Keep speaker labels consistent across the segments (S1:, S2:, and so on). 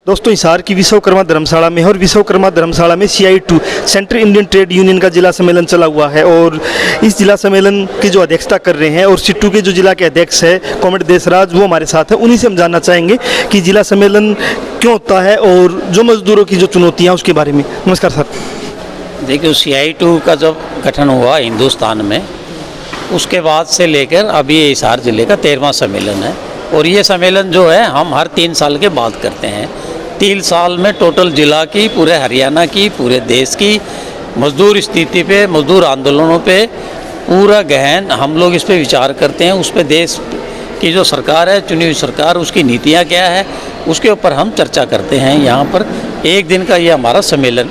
S1: दोस्तों हिसार की विश्वकर्मा धर्मशाला में और विश्वकर्मा धर्मशाला में CI2 central Indian trade union का जिला सम्मेलन चला हुआ है और इस जिला सम्मेलन की जो अध्यक्षता कर रहे हैं और सिट्टू के जो जिला के अध्यक्ष है कॉमरेड देशराज, वो हमारे साथ है। उन्हीं से हम जानना चाहेंगे कि जिला सम्मेलन क्यों होता है और जो मजदूरों की जो चुनौतियाँ उसके बारे में। नमस्कार सर।
S2: देखिए, CI2 का जब गठन हुआ हिंदुस्तान में, उसके बाद से लेकर अभी ये हिसार जिले का 13वां सम्मेलन है और ये सम्मेलन जो है हम हर 3 साल के बाद करते हैं। 3 साल में टोटल जिला की, पूरे हरियाणा की, पूरे देश की मजदूर स्थिति पे, मजदूर आंदोलनों पे पूरा गहन हम लोग इस पे विचार करते हैं। उस पे देश की जो सरकार है, चुनी हुई सरकार, उसकी नीतियाँ क्या है, उसके ऊपर हम चर्चा करते हैं। यहाँ पर एक दिन का ये हमारा सम्मेलन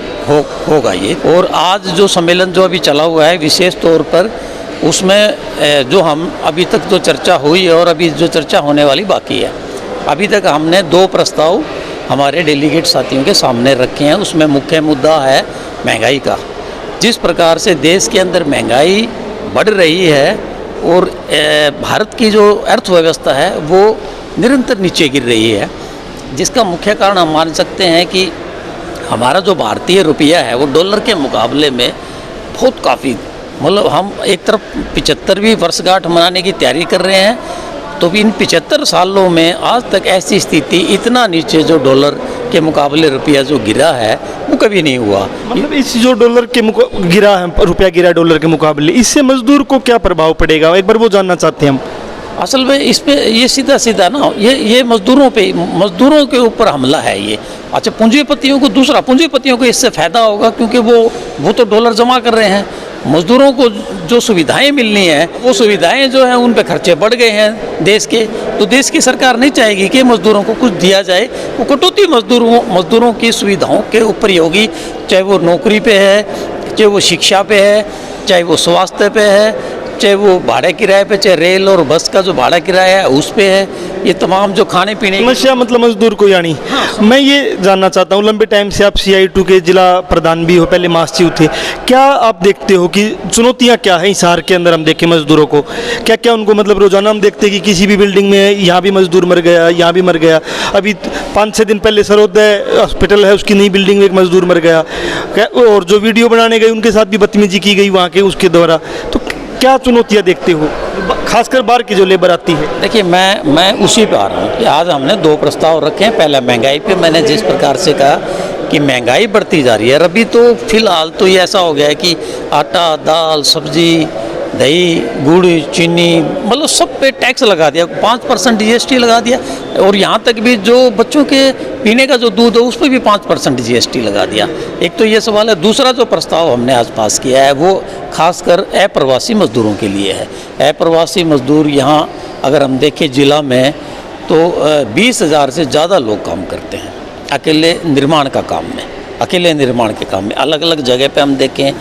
S2: होगा ये। और आज जो सम्मेलन जो अभी चला हुआ है, विशेष तौर पर उसमें जो हम अभी तक जो चर्चा हुई और अभी जो चर्चा होने वाली बाकी है, अभी तक हमने 2 प्रस्ताव हमारे डेलीगेट साथियों के सामने रखे हैं। उसमें मुख्य मुद्दा है महंगाई का। जिस प्रकार से देश के अंदर महंगाई बढ़ रही है और भारत की जो अर्थव्यवस्था है वो निरंतर नीचे गिर रही है, जिसका मुख्य कारण हम मान सकते हैं कि हमारा जो भारतीय रुपया है वो डॉलर के मुकाबले में बहुत काफ़ी, मतलब हम एक तरफ 75वीं वर्षगांठ मनाने की तैयारी कर रहे हैं, तो भी इन 75 सालों में आज तक ऐसी स्थिति, इतना नीचे जो डॉलर के मुकाबले रुपया जो गिरा है वो कभी नहीं हुआ।
S1: मतलब इस जो डॉलर के गिरा है, रुपया गिरा डॉलर के मुकाबले, इससे मजदूर को क्या प्रभाव पड़ेगा, एक बार वो जानना चाहते हैं हम।
S2: असल में इस पे ये सीधा ना ये मजदूरों के ऊपर हमला है ये। अच्छा, पूंजीपतियों को, दूसरा पूंजीपतियों को इससे फ़ायदा होगा क्योंकि वो तो डॉलर जमा कर रहे हैं। मजदूरों को जो सुविधाएं मिलनी है, वो सुविधाएं जो हैं उन पे खर्चे बढ़ गए हैं देश के, तो देश की सरकार नहीं चाहेगी कि मजदूरों को कुछ दिया जाए। वो कटौती मजदूरों की सुविधाओं के ऊपर ही होगी, चाहे वो नौकरी पे है, चाहे वो शिक्षा पे है, चाहे वो स्वास्थ्य पे है, चाहे वो भाड़े किराए पे, चाहे रेल और बस का जो भाड़ा किराया है उस पे है, ये तमाम जो खाने पीने
S1: समस्या, मतलब मजदूर को। यानी मैं ये जानना चाहता हूँ, लंबे टाइम से आप CI2 के जिला प्रधान भी हो, पहले महासचिव थे, क्या आप देखते हो कि चुनौतियाँ क्या है हिसार के अंदर? हम देखें मजदूरों को क्या क्या उनको, मतलब रोजाना हम देखते हैं कि किसी भी बिल्डिंग में यहाँ भी मजदूर मर गया, यहाँ भी मर गया। अभी 5-6 दिन पहले सरोदय हॉस्पिटल है, उसकी नई बिल्डिंग में एक मजदूर मर गया, और जो वीडियो बनाने गए उनके साथ भी बदतमीजी की गई वहाँ के उसके द्वारा। तो क्या चुनौतियाँ देखते हो, खासकर बाहर की जो लेबर आती है?
S2: देखिए, मैं उसी पे आ रहा हूँ कि आज हमने 2 प्रस्ताव रखे हैं। पहला महंगाई पे, मैंने जिस प्रकार से कहा कि महंगाई बढ़ती जा रही है, अभी तो फिलहाल तो ये ऐसा हो गया है कि आटा, दाल, सब्जी, दही, गुड़, चीनी, मतलब सब पे टैक्स लगा दिया, 5% GST लगा दिया, और यहाँ तक भी जो बच्चों के पीने का जो दूध है उस पर भी 5% GST लगा दिया। एक तो ये सवाल है। दूसरा जो प्रस्ताव हमने आज पास किया है वो खासकर अप्रवासी मजदूरों के लिए है। अप्रवासी मजदूर यहाँ अगर हम देखें जिला में तो 20,000 से ज़्यादा लोग काम करते हैं अकेले निर्माण का काम में, अकेले निर्माण के काम में। अलग अलग जगह पे हम देखें,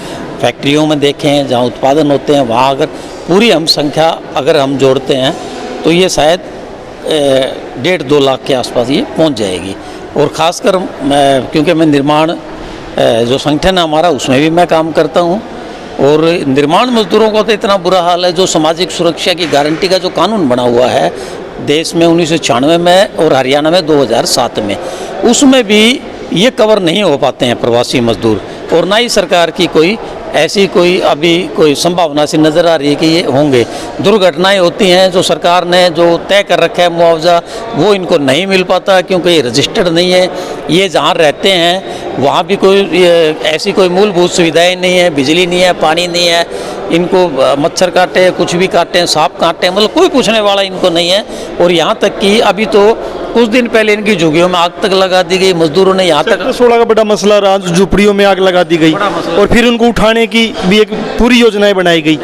S2: फैक्ट्रियों में देखें जहाँ उत्पादन होते हैं, वहाँ अगर पूरी हम संख्या अगर हम जोड़ते हैं तो ये शायद 1.5-2 लाख के आसपास ये पहुँच जाएगी। और ख़ासकर क्योंकि मैं निर्माण जो संगठन है हमारा उसमें भी मैं काम करता हूँ, और निर्माण मजदूरों का तो इतना बुरा हाल है। जो सामाजिक सुरक्षा की गारंटी का जो कानून बना हुआ है देश में 1996 में और हरियाणा में 2007 में, उसमें भी ये कवर नहीं हो पाते हैं प्रवासी मजदूर, और ना ही सरकार की कोई ऐसी कोई अभी कोई संभावना सी नज़र आ रही है कि ये होंगे। दुर्घटनाएं होती हैं, जो सरकार ने जो तय कर रखा है मुआवजा वो इनको नहीं मिल पाता क्योंकि ये रजिस्टर्ड नहीं है। ये जहाँ रहते हैं वहाँ भी कोई ऐसी कोई मूलभूत सुविधाएं नहीं है, बिजली नहीं है, पानी नहीं है, इनको मच्छर काटे, कुछ भी काटें, सांप काटें, मतलब कोई पूछने वाला इनको नहीं है। और यहाँ तक कि अभी तो कुछ दिन पहले इनकी झुग्गियों में आग तक लगा दी गई। मजदूरों ने यहाँ तक
S1: 16 का बड़ा मसला रहा, झुपड़ियों में आग लगा दी गई और फिर उनको उठाने की भी एक पूरी योजनाएं बनाई गई।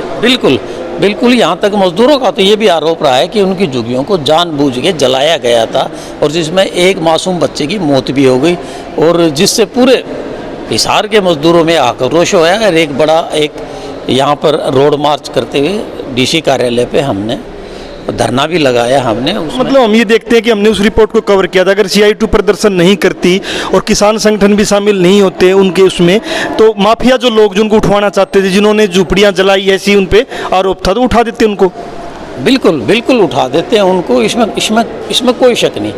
S2: बिल्कुल यहाँ तक मजदूरों का तो ये भी आरोप रहा है कि उनकी झुग्गियों को जानबूझ के जलाया गया था, और जिसमें एक मासूम बच्चे की मौत भी हो गई, और जिससे पूरे हिसार के मजदूरों में आक्रोश होया। और एक बड़ा यहाँ पर रोड मार्च करते हुए DC कार्यालय पे हमने धरना भी लगाया हमने।
S1: मतलब हम ये देखते हैं कि हमने उस रिपोर्ट को कवर किया था, अगर CI2 प्रदर्शन नहीं करती और किसान संगठन भी शामिल नहीं होते उनके उसमें, तो माफिया जो लोग जिनको उठवाना चाहते थे, जिन्होंने झुपड़ियाँ जलाई ऐसी उन पे आरोप था, तो उठा देते उनको।
S2: बिल्कुल उठा देते हैं उनको, इसमें कोई शक नहीं।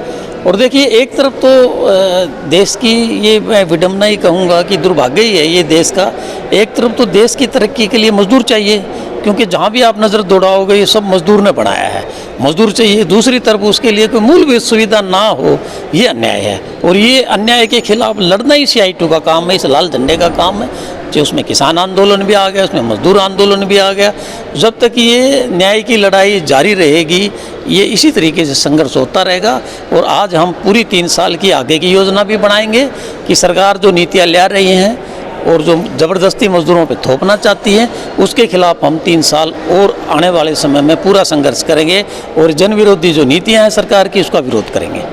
S2: और देखिए, एक तरफ तो देश की, ये मैं विडम्बना ही कहूँगा कि दुर्भाग्य ही है ये देश का, एक तरफ तो देश की तरक्की के लिए मजदूर चाहिए, क्योंकि जहाँ भी आप नज़र दौड़ाओगे ये सब मजदूर ने बनाया है, मजदूर चाहिए। दूसरी तरफ उसके लिए कोई मूलभूत सुविधा ना हो, ये अन्याय है, और ये अन्याय के खिलाफ लड़ना ही CI2 का काम है, इस लाल झंडे का काम है। जो उसमें किसान आंदोलन भी आ गया, उसमें मजदूर आंदोलन भी आ गया। जब तक ये न्याय की लड़ाई जारी रहेगी, ये इसी तरीके से संघर्ष होता रहेगा। और आज हम पूरी 3 साल की आगे की योजना भी बनाएंगे कि सरकार जो नीतियाँ ला रही हैं और जो ज़बरदस्ती मजदूरों पे थोपना चाहती है, उसके खिलाफ हम 3 साल और आने वाले समय में पूरा संघर्ष करेंगे और जन विरोधी जो नीतियाँ हैं सरकार की, उसका विरोध करेंगे।